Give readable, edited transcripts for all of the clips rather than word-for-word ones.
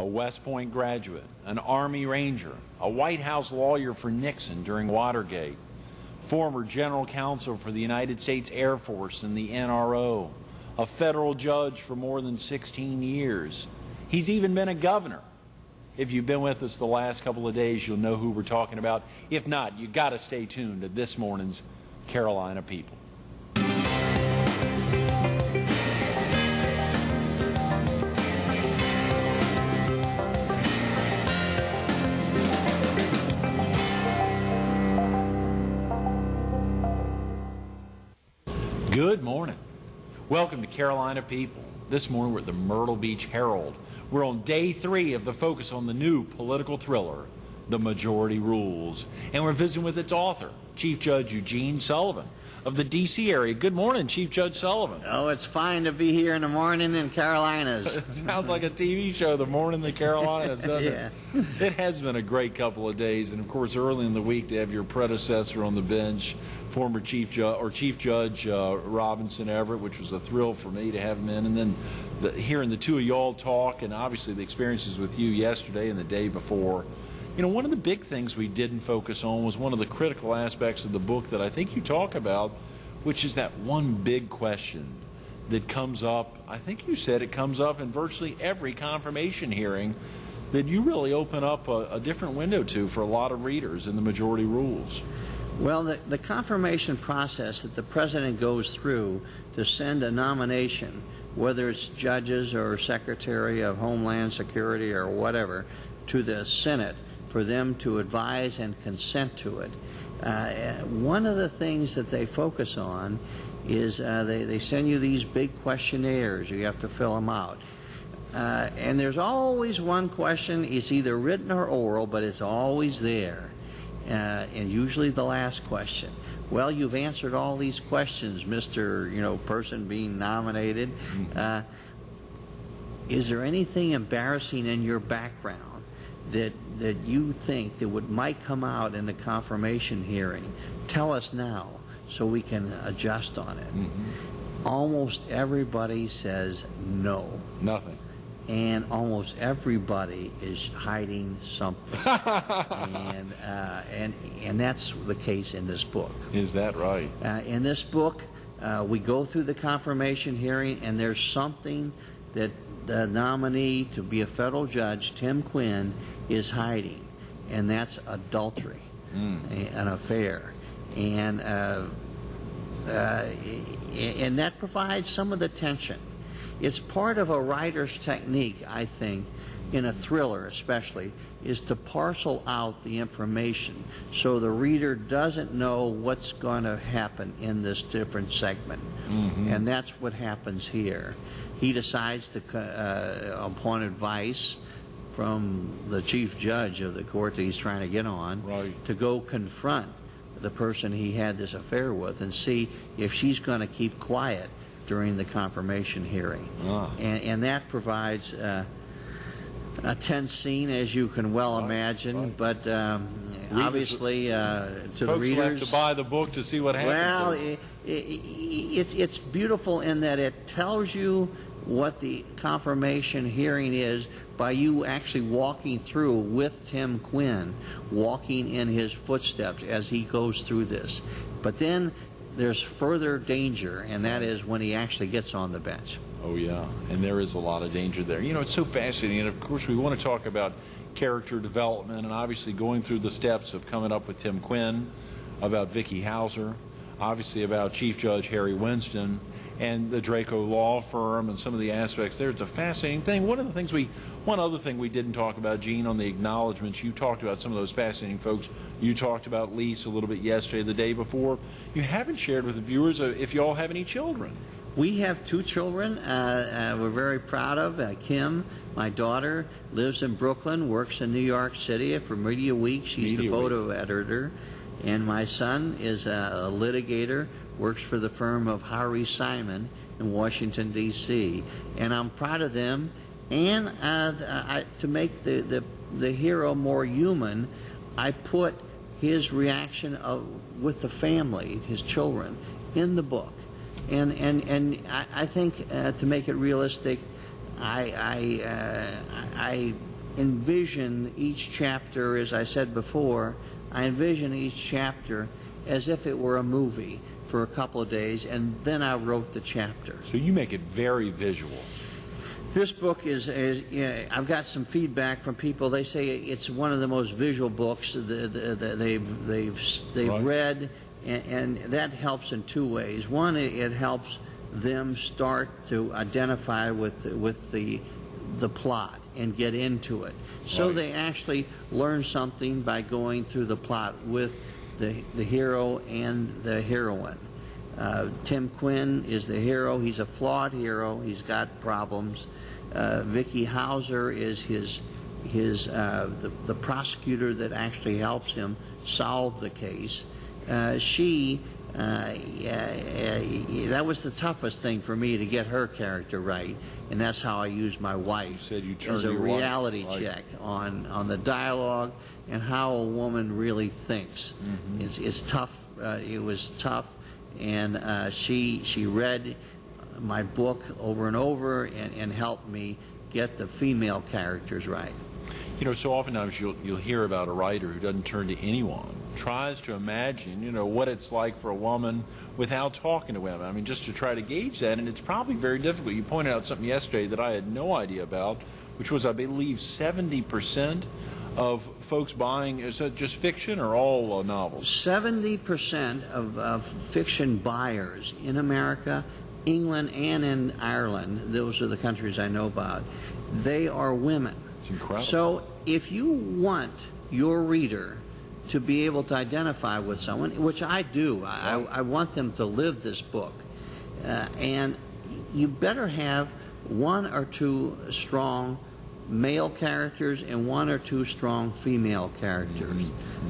West Point graduate, an Army Ranger, a White House lawyer for Nixon during Watergate, former general counsel for the United States Air Force and the NRO, a federal judge for more than 16 years. He's even been a governor. If you've been with us the last couple of days, you'll know who we're talking about. If not, you've got to stay tuned to this morning's Carolina People. Good morning. Welcome to Carolina People. This morning we're at the Myrtle Beach Herald. We're on day 3 of the focus on the new political thriller, The Majority Rules. And we're visiting with its author, Chief Judge Eugene Sullivan of the D.C. area. Good morning, Chief Judge Sullivan. Oh, it's fine to be here in the morning in Carolinas. It sounds like a TV show, The Morning in the Carolinas, doesn't Yeah. it? It has been a great couple of days, and of course early in the week to have your predecessor on the bench, former Chief Judge Robinson Everett, which was a thrill for me to have him in, and then hearing the two of y'all talk, and obviously the experiences with you yesterday and the day before. You know, one of the big things we didn't focus on was one of the critical aspects of the book that I think you talk about, which is that one big question that comes up. I think you said it comes up in virtually every confirmation hearing, that you really open up a different window to for a lot of readers in the Majority Rules. Well, the confirmation process that the president goes through to send a nomination, whether it's judges or Secretary of Homeland Security or whatever, to the Senate for them to advise and consent to it. One of the things that they focus on is they send you these big questionnaires. You have to fill them out. And there's always one question. It's either written or oral, but it's always there. And usually the last question. Well, you've answered all these questions, Mr. Person being nominated. Is there anything embarrassing in your background that you think that might come out in the confirmation hearing? Tell us now so we can adjust on it. Almost everybody says no. Nothing. And almost everybody is hiding something. and that's the case in this book. Is that right? In this book, we go through the confirmation hearing, and there's something that the nominee to be a federal judge, Tim Quinn, is hiding, and that's adultery, an affair. And that provides some of the tension. It's part of a writer's technique, I think, in a thriller especially, is to parcel out the information so the reader doesn't know what's going to happen in this different segment. And that's what happens here. He decides to, upon advice from the chief judge of the court that he's trying to get on, to go confront the person he had this affair with and see if she's going to keep quiet during the confirmation hearing. And that provides a tense scene, as you can well imagine, but obviously to the readers, folks have to buy the book to see what happens. Well, it's beautiful in that it tells you what the confirmation hearing is by you actually walking through with Tim Quinn, walking in his footsteps as he goes through this. But then there's further danger, and that is when he actually gets on the bench. Oh, yeah, and there is a lot of danger there. You know, it's so fascinating, and of course we want to talk about character development and obviously going through the steps of coming up with Tim Quinn, about Vicky Hauser, obviously about Chief Judge Harry Winston, and the Draco Law Firm and some of the aspects there. It's a fascinating thing. One other thing we didn't talk about, Gene, on the acknowledgments, you talked about some of those fascinating folks. You talked about Lise a little bit yesterday, the day before. You haven't shared with the viewers if you all have any children. We have 2 children we're very proud of. Kim, my daughter, lives in Brooklyn, works in New York City for Media Week. She's the photo editor. And my son is a litigator, works for the firm of Harry Simon in Washington, D.C. And I'm proud of them. And to make the hero more human, I put his reaction with the family, his children, in the book. And I think to make it realistic, I envision each chapter, as I said before, I envision each chapter as if it were a movie for a couple of days, and then I wrote the chapter. So you make it very visual. This book is I've got some feedback from people. They say it's one of the most visual books they've Right. read, and that helps in two ways. One, it helps them start to identify with the plot and get into it. So Right. they actually learn something by going through the plot with the hero and the heroine. Tim Quinn is the hero. He's a flawed hero. He's got problems. Vicky Hauser is the prosecutor that actually helps him solve the case. That was the toughest thing for me, to get her character right, and that's how I used my wife. You said you turned as a your wife, reality right. check on the dialogue and how a woman really thinks. It's tough. It was tough, and she read my book over and over and helped me get the female characters right. You know, so oftentimes you'll hear about a writer who doesn't turn to anyone, tries to imagine, you know, what it's like for a woman without talking to women. I mean, just to try to gauge that, and it's probably very difficult. You pointed out something yesterday that I had no idea about, which was, I believe, 70% of folks buying, is that just fiction or all novels? 70% of fiction buyers in America, England, and in Ireland, those are the countries I know about, they are women. It's incredible. So if you want your reader to be able to identify with someone, which I do, I want them to live this book, and you better have one or two strong male characters and one or two strong female characters.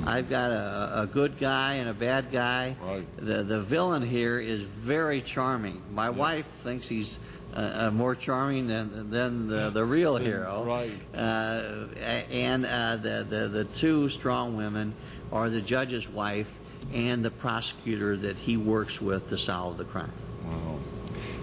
I've got a good guy and a bad guy. Right. The villain here is very charming. My wife thinks he's more charming than the real hero. Right. And the two strong women are the judge's wife and the prosecutor that he works with to solve the crime. Wow.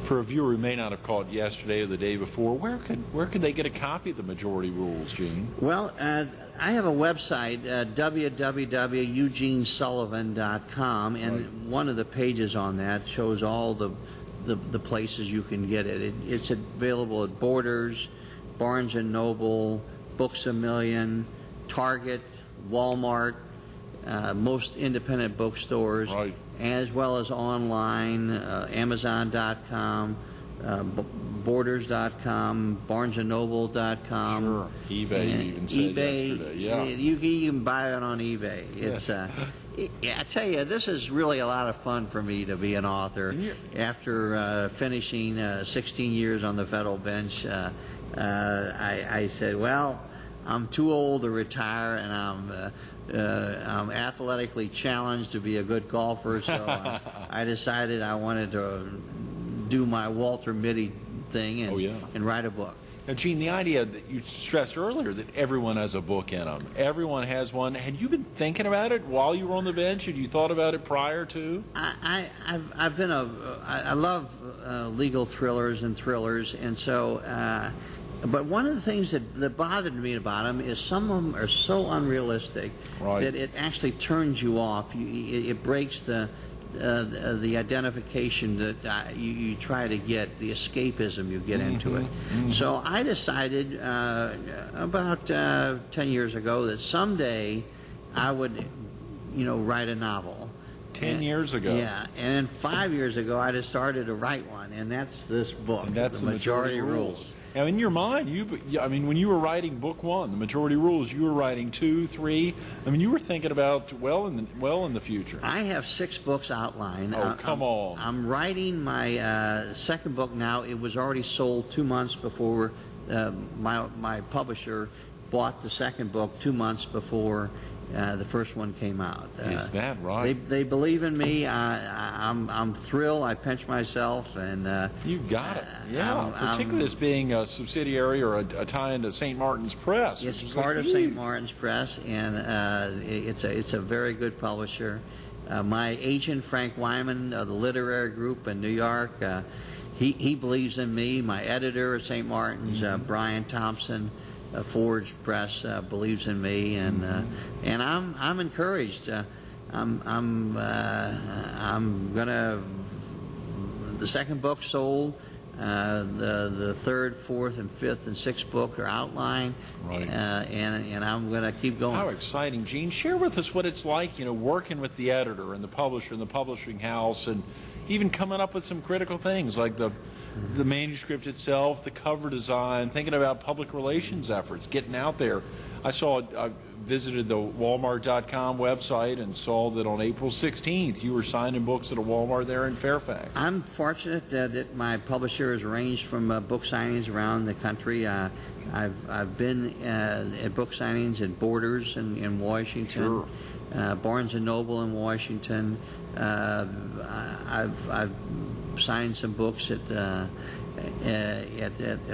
For a viewer who may not have caught yesterday or the day before, where could they get a copy of the Majority Rules, Gene? Well, I have a website, www.eugenesullivan.com, and Right. one of the pages on that shows all the places you can get it. It's available at Borders, Barnes & Noble, Books A Million, Target, Walmart, most independent bookstores, Right. as well as online, Amazon.com, Borders.com, BarnesandNoble.com. Sure. eBay, you even said yesterday. Yeah. You can buy it on eBay. It's I tell you, this is really a lot of fun for me to be an author. After finishing 16 years on the federal bench, I said, well, I'm too old to retire, and I'm athletically challenged to be a good golfer, so I decided I wanted to do my Walter Mitty thing and write a book. Now, Gene, the idea that you stressed earlier that everyone has a book in them. Everyone has one. Had you been thinking about it while you were on the bench? Had you thought about it prior to? I love legal thrillers, and so. But one of the things that bothered me about them is some of them are so unrealistic that it actually turns you off. It breaks the identification that you try to get, the escapism you get into it. So I decided about 10 years ago that someday I would, write a novel. 10 years ago. Yeah, and then 5 years ago I decided to write one, and that's this book, And that's The Majority Rules. Now, in your mind, when you were writing book one, The Majority Rules, you were writing 2, 3. I mean, you were thinking about well in the future. I have 6 books outlined. Oh, come on. I'm writing my second book now. It was already sold 2 months before my publisher bought the second book 2 months before the first one came out. Is that right? They believe in me. I'm thrilled. I pinch myself, and You got it. Yeah, particularly this being a subsidiary or a tie into St. Martin's Press. it's which is part of huge. St. Martin's Press, and it's a very good publisher. My agent, Frank Wyman of the Literary Group in New York, he believes in me. My editor at St. Martin's, Brian Thompson, Forge Press believes in me, and I'm encouraged. I'm gonna. The second book sold. The third, fourth, and fifth, and sixth book are outlined, Right. And I'm going to keep going. How exciting, Gene! Share with us what it's like, working with the editor and the publisher and the publishing house, and even coming up with some critical things like the manuscript itself, the cover design, thinking about public relations efforts, getting out there. I visited the Walmart.com website and saw that on April 16th you were signing books at a Walmart there in Fairfax. I'm fortunate that my publisher has arranged from book signings around the country. I've been at book signings at Borders in Washington, Sure. Barnes & Noble in Washington. I've signed some books at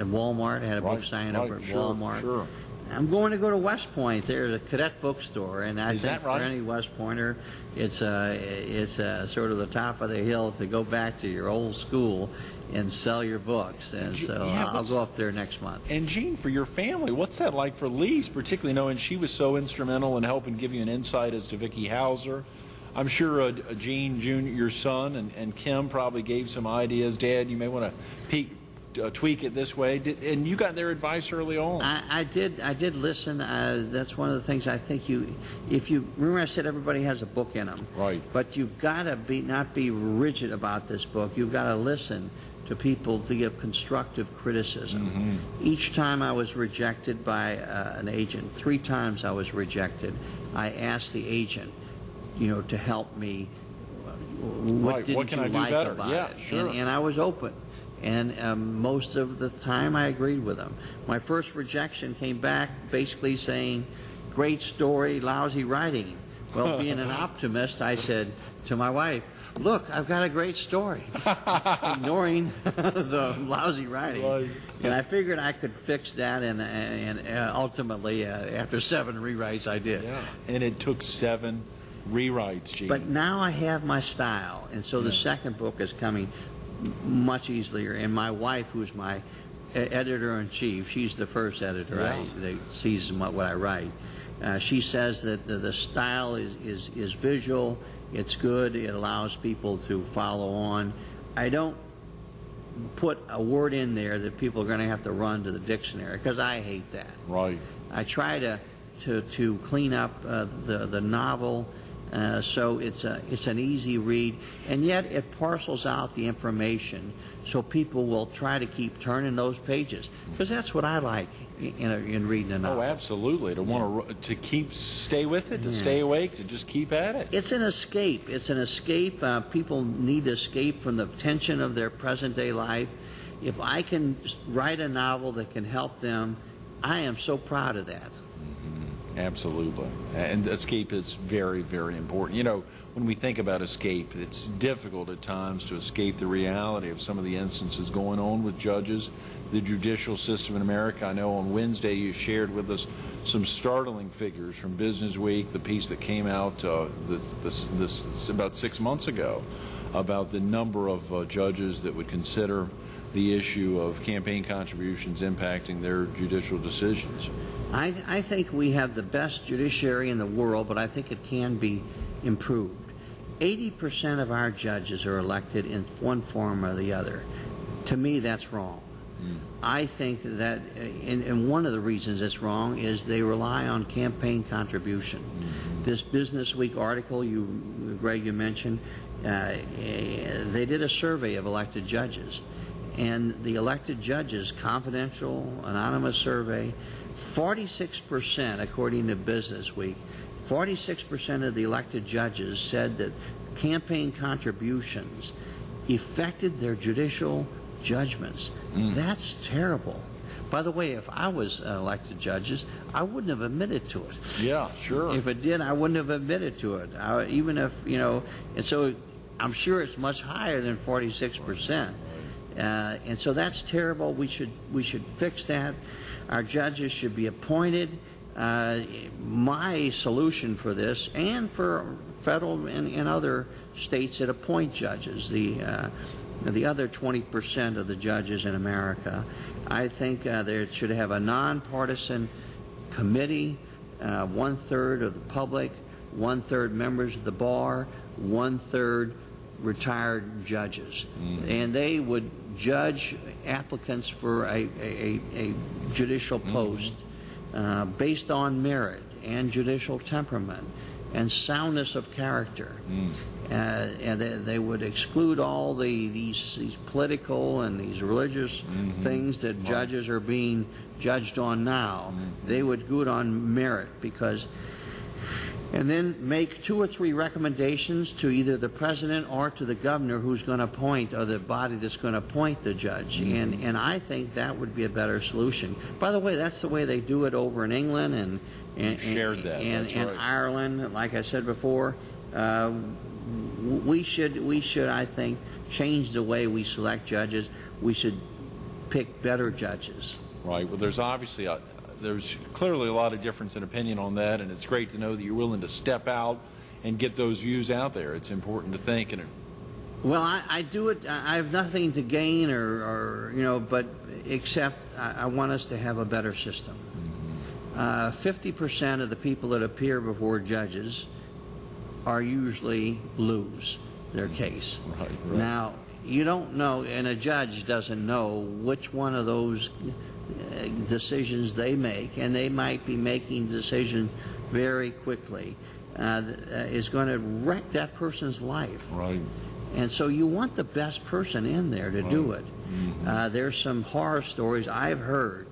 Walmart. I had a book signing over at Walmart. Sure. I'm going to go to West Point. There's a cadet bookstore, and I think for any West Pointer, it's sort of the top of the hill to go back to your old school and sell your books. And so I'll go up there next month. And Gene, for your family, what's that like for Lise, particularly knowing she was so instrumental in helping give you an insight as to Vicki Hauser? I'm sure Gene, Jr., your son, and Kim probably gave some ideas. Dad, you may want to tweak it this way. And you got their advice early on. I did listen. That's one of the things I think if you remember I said everybody has a book in them. Right. But you've got to not be rigid about this book. You've got to listen to people to give constructive criticism. Mm-hmm. Each time I was rejected by an agent, 3 times I was rejected, I asked the agent, to help me. What What can I do better? Yeah, sure. And I was open. And most of the time I agreed with them. My first rejection came back basically saying, great story, lousy writing. Well, being an optimist, I said to my wife, look, I've got a great story, ignoring the lousy writing. Right. And I figured I could fix that, and ultimately, after 7 rewrites, I did. Yeah. And it took 7 rewrites, Gene. But now I have my style, and so the second book is coming much easier. And my wife, who's my editor-in-chief, she's the first editor that sees what I write. She says that the style is visual, it's good, it allows people to follow on. I don't put a word in there that people are going to have to run to the dictionary, because I hate that. Right. I try to clean up the novel, so it's an easy read, and yet it parcels out the information so people will try to keep turning those pages, because that's what I like in reading a novel. Oh, absolutely. To want to stay with it, to stay awake, to just keep at it. It's an escape. It's an escape. People need to escape from the tension of their present-day life. If I can write a novel that can help them, I am so proud of that. Absolutely. And escape is very, very important. When we think about escape, it's difficult at times to escape the reality of some of the instances going on with judges, the judicial system in America. I know on Wednesday you shared with us some startling figures from Business Week, the piece that came out this about 6 months ago about the number of judges that would consider the issue of campaign contributions impacting their judicial decisions. I think we have the best judiciary in the world, but I think it can be improved. 80% of our judges are elected in one form or the other. To me, that's wrong. I think that, and one of the reasons it's wrong is they rely on campaign contribution. This Business Week article, Greg, you mentioned, they did a survey of elected judges. And the elected judges, confidential, anonymous survey, 46%, according to Business Week, 46% of the elected judges said that campaign contributions affected their judicial judgments. That's terrible. By the way, if I was elected judges, I wouldn't have admitted to it. Yeah, sure. If it did, I wouldn't have admitted to it. Even if, and so I'm sure it's much higher than 46%. And so that's terrible. We should fix that. Our judges should be appointed. My solution for this, and for federal and other states that appoint judges, the the other 20% of the judges in America. I think they should have a nonpartisan committee, 1/3 of the public, 1/3 members of the bar, 1/3 retired judges. And they would judge applicants for a judicial post based on merit and judicial temperament and soundness of character. And they would exclude all these political and these religious things that judges are being judged on now. They would do it on merit, because, and then make 2 or 3 recommendations to either the president or to the governor who's going to appoint, or the body that's going to appoint the judge. And I think that would be a better solution. By the way, that's the way they do it over in England and Ireland. Like I said before, we should, I think, change the way we select judges. We should pick better judges. Right. Well, there's obviously there's clearly a lot of difference in opinion on that, and it's great to know that you're willing to step out and get those views out there. It's important to think. Well, I do it. I have nothing to gain, or but except I want us to have a better system. 50% of the people that appear before judges are usually lose their case. Right. Now, you don't know, and a judge doesn't know which one of those decisions they make, and they might be making a decision very quickly, is going to wreck that person's life. Right. And so you want the best person in there to do it. There's some horror stories I've heard.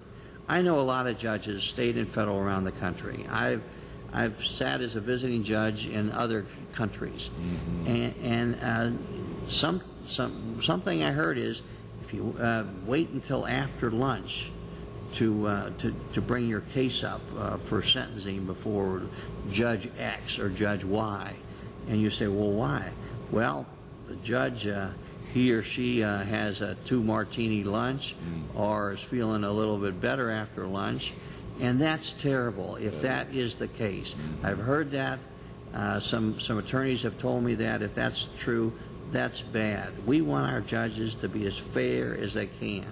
I know a lot of judges, state and federal, around the country. I've sat as a visiting judge in other countries, and something I heard is, if you wait until after lunch to bring your case up for sentencing before Judge X or Judge Y, and you say, well, why? Well, the judge, he or she has a 2-martini lunch, or is feeling a little bit better after lunch, and that's terrible if that is the case. I've heard that. Some attorneys have told me that if that's true, that's bad. We want our judges to be as fair as they can.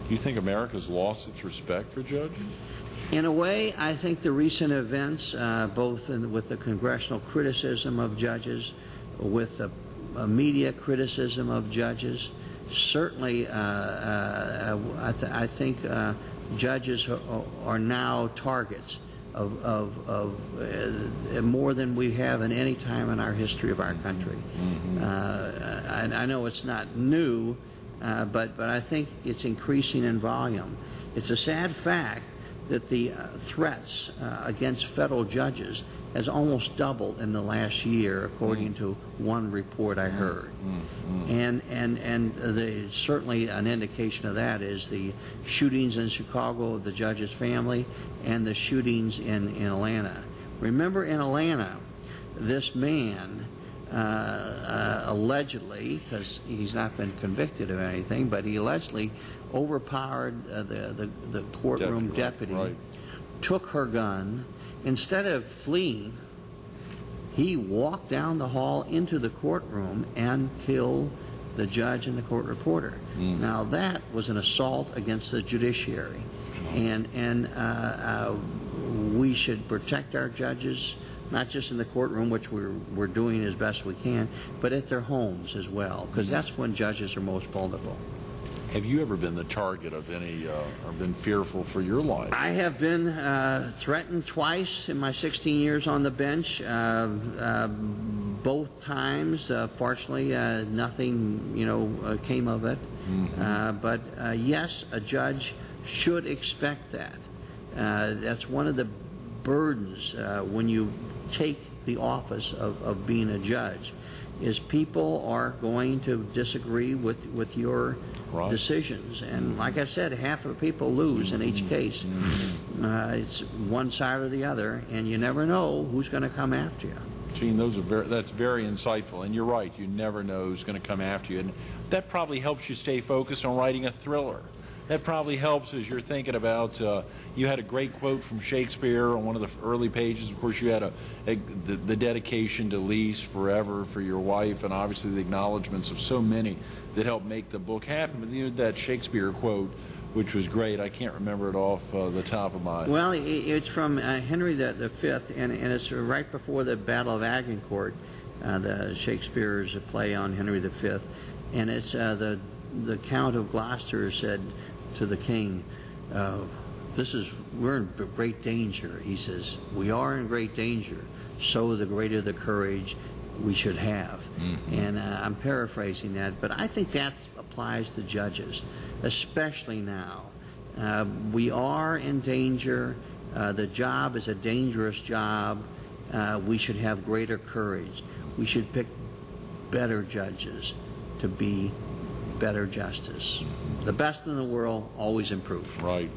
Do you think America's lost its respect for judges? In a way, I think the recent events, both with the congressional criticism of judges, with the media criticism of judges, certainly I think judges are now targets of more than we have in any time in our history of our country. I know it's not new, but I think it's increasing in volume. It's a sad fact that the threats against federal judges has almost doubled in the last year, according to one report I heard. And certainly an indication of that is the shootings in Chicago of the judge's family and the shootings in Atlanta. Remember, in Atlanta, this man allegedly, because he's not been convicted of anything, but he allegedly overpowered the courtroom deputy, right. Took her gun. Instead of fleeing, he walked down the hall into the courtroom and killed the judge and the court reporter. Now that was an assault against the judiciary, and we should protect our judges, not just in the courtroom, which we're doing as best we can, but at their homes as well, because that's when judges are most vulnerable. Have you ever been the target of any, or been fearful for your life? I have been threatened twice in my 16 years on the bench. Both times, fortunately, nothing, came of it. But yes, a judge should expect that. That's one of the burdens when you take the office of being a judge, is people are going to disagree with your decisions. And like I said, half of the people lose in each case. It's one side or the other, and you never know who's going to come after you. Gene, that's very insightful, and you're right. You never know who's going to come after you, and that probably helps you stay focused on writing a thriller. that probably helps as you're thinking about, you had a great quote from Shakespeare on one of the early pages. Of course, you had the dedication to Lise forever for your wife, and obviously the acknowledgments of so many that helped make the book happen. But that Shakespeare quote, which was great, I can't remember it off the top of my... Well, it's from Henry V, and it's right before the Battle of Agincourt, the Shakespeare's play on Henry V, and it's the Count of Gloucester said to the king, we're in great danger. He says, we are in great danger, so the greater the courage we should have. And I'm paraphrasing that, but I think that applies to judges, especially now. We are in danger. The job is a dangerous job. We should have greater courage. We should pick better judges to be better justice. The best in the world always improves. Right.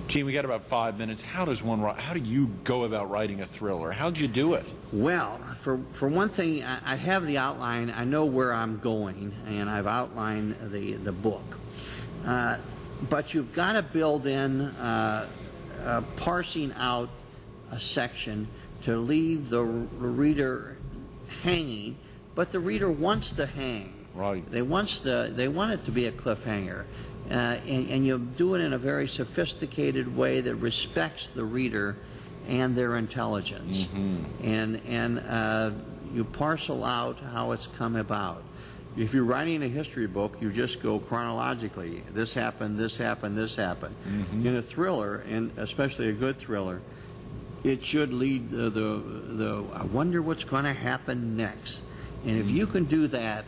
Gene, we got about 5 minutes. How do you go about writing a thriller? How'd you do it? Well, for one thing, I have the outline. I know where I'm going, and I've outlined the book. But you've got to build in parsing out a section to leave the reader hanging, but the reader wants to hang. Right. They want it to be a cliffhanger. And you do it in a very sophisticated way that respects the reader and their intelligence. And you parcel out how it's come about. If you're writing a history book, you just go chronologically. This happened, this happened, this happened. In a thriller, and especially a good thriller, it should lead the I wonder what's going to happen next. And if you can do that,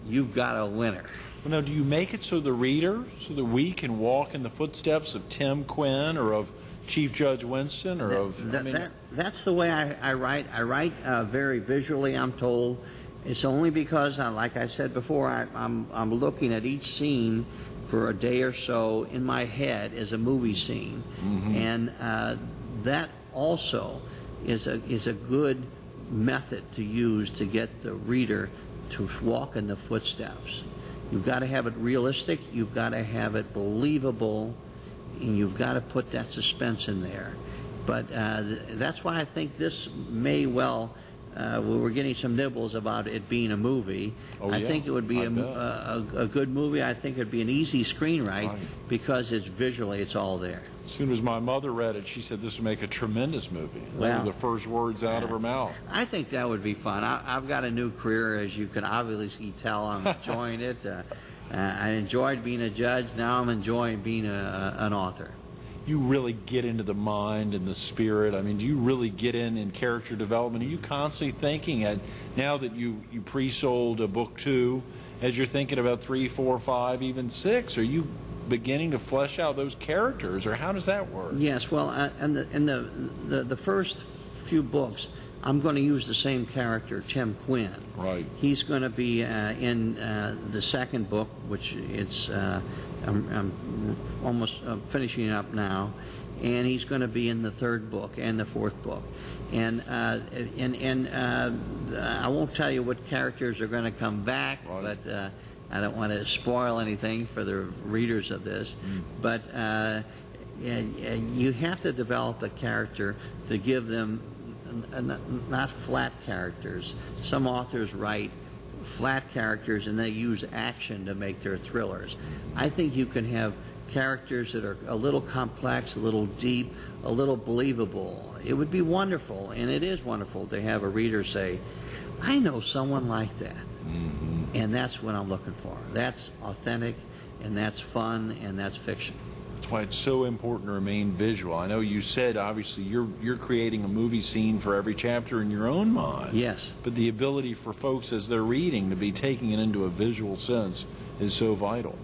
you've got a winner. Well, now, do you make it so the reader, so that we can walk in the footsteps of Tim Quinn or of Chief Judge Winston or That's the way I write. I write very visually, I'm told. It's only because, like I said before, I'm looking at each scene for a day or so in my head as a movie scene. And that also is a good method to use to get the reader to walk in the footsteps. You've got to have it realistic, you've got to have it believable, and you've got to put that suspense in there. But that's why I think this may well, we're getting some nibbles about it being a movie. I think it would be a good movie. I think it would be an easy screenwrite because it's visually, it's all there. As soon as my mother read it, she said this would make a tremendous movie. Those were the first words out of her mouth. I think that would be fun. I've got a new career, as you can obviously tell. I'm enjoying it. I enjoyed being a judge. Now I'm enjoying being an author. You really get into the mind and the spirit. I mean, do you really get in character development? Are you constantly thinking, now that you pre-sold book 2, as you're thinking about 3, 4, 5, even 6, are you beginning to flesh out those characters, or how does that work? Yes, well, in the first few books, I'm going to use the same character, Tim Quinn. Right. He's going to be in the second book, which I'm almost finishing up now, and he's going to be in the third book and the fourth book. And I won't tell you what characters are going to come back, but I don't want to spoil anything for the readers of this. But you have to develop a character to give them not flat characters. Some authors write flat characters and they use action to make their thrillers. I think you can have characters that are a little complex, a little deep, a little believable. It would be wonderful, and it is wonderful to have a reader say, I know someone like that. And that's what I'm looking for. That's authentic, and that's fun, and that's fiction. That's why it's so important to remain visual. I know you said, obviously, you're creating a movie scene for every chapter in your own mind. Yes. But the ability for folks as they're reading to be taking it into a visual sense is so vital.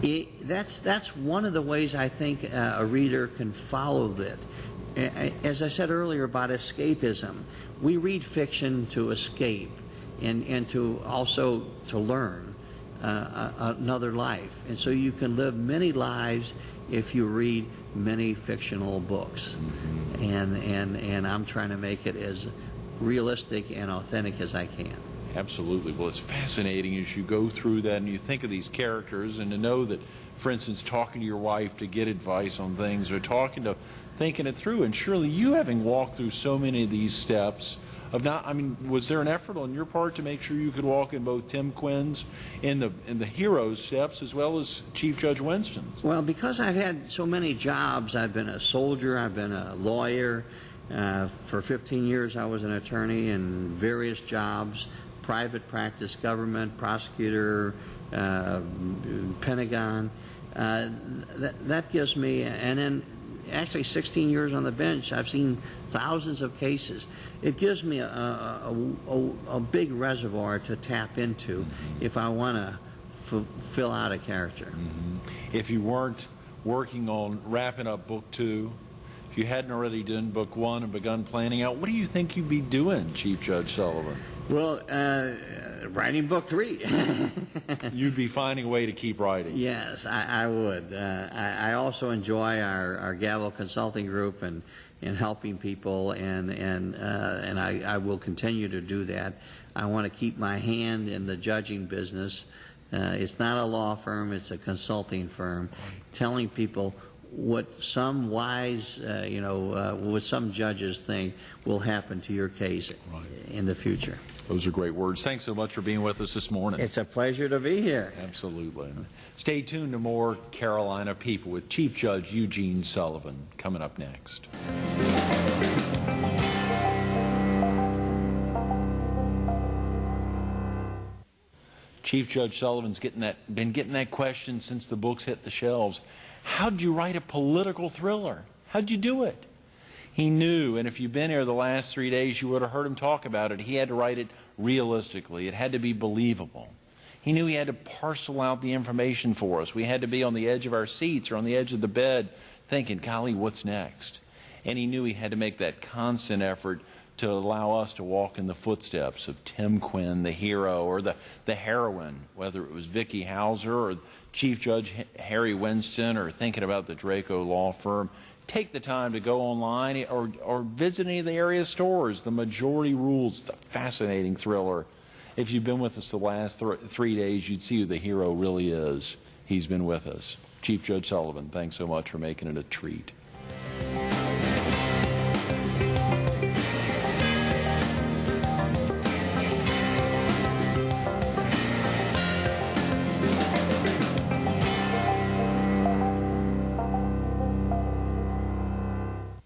That's one of the ways I think a reader can follow it. As I said earlier about escapism, we read fiction to escape and to also to learn another life. And so you can live many lives if you read many fictional books. And I'm trying to make it as realistic and authentic as I can. Absolutely. Well, it's fascinating as you go through that and you think of these characters, and to know that for instance, talking to your wife to get advice on things, or thinking it through. And surely you, having walked through so many of these steps, was there an effort on your part to make sure you could walk in both Tim Quinn's in the hero's steps as well as Chief Judge Winston's? Well, because I've had so many jobs, I've been a soldier, I've been a lawyer. For 15 years I was an attorney in various jobs, private practice, government, prosecutor, Pentagon. That gives me, and then actually 16 years on the bench, I've seen thousands of cases. It gives me a big reservoir to tap into if I want to fill out a character. If you weren't working on wrapping up Book 2, if you hadn't already done Book 1 and begun planning out, what do you think you'd be doing, Chief Judge Sullivan? Well, writing Book 3. You'd be finding a way to keep writing. Yes, I would. I also enjoy our Gavel Consulting Group and helping people, and I will continue to do that. I want to keep my hand in the judging business. It's not a law firm, it's a consulting firm, telling people what some wise, what some judges think will happen to your case in the future. Those are great words. Thanks so much for being with us this morning. It's a pleasure to be here. Absolutely. Stay tuned to more Carolina People with Chief Judge Eugene Sullivan coming up next. Chief Judge Sullivan's been getting that question since the books hit the shelves. How'd you write a political thriller? How'd you do it? He knew, and if you've been here the last 3 days, you would have heard him talk about it. He had to write it realistically. It had to be believable. He knew he had to parcel out the information for us. We had to be on the edge of our seats or on the edge of the bed thinking, golly, what's next? And he knew he had to make that constant effort to allow us to walk in the footsteps of Tim Quinn, the hero, or the heroine, whether it was Vicki Hauser or Chief Judge Harry Winston, or thinking about the Draco law firm. Take the time to go online or visit any of the area stores. The Majority Rules, it's a fascinating thriller. If you've been with us the last 3 days, you'd see who the hero really is. He's been with us. Chief Judge Sullivan, thanks so much for making it a treat.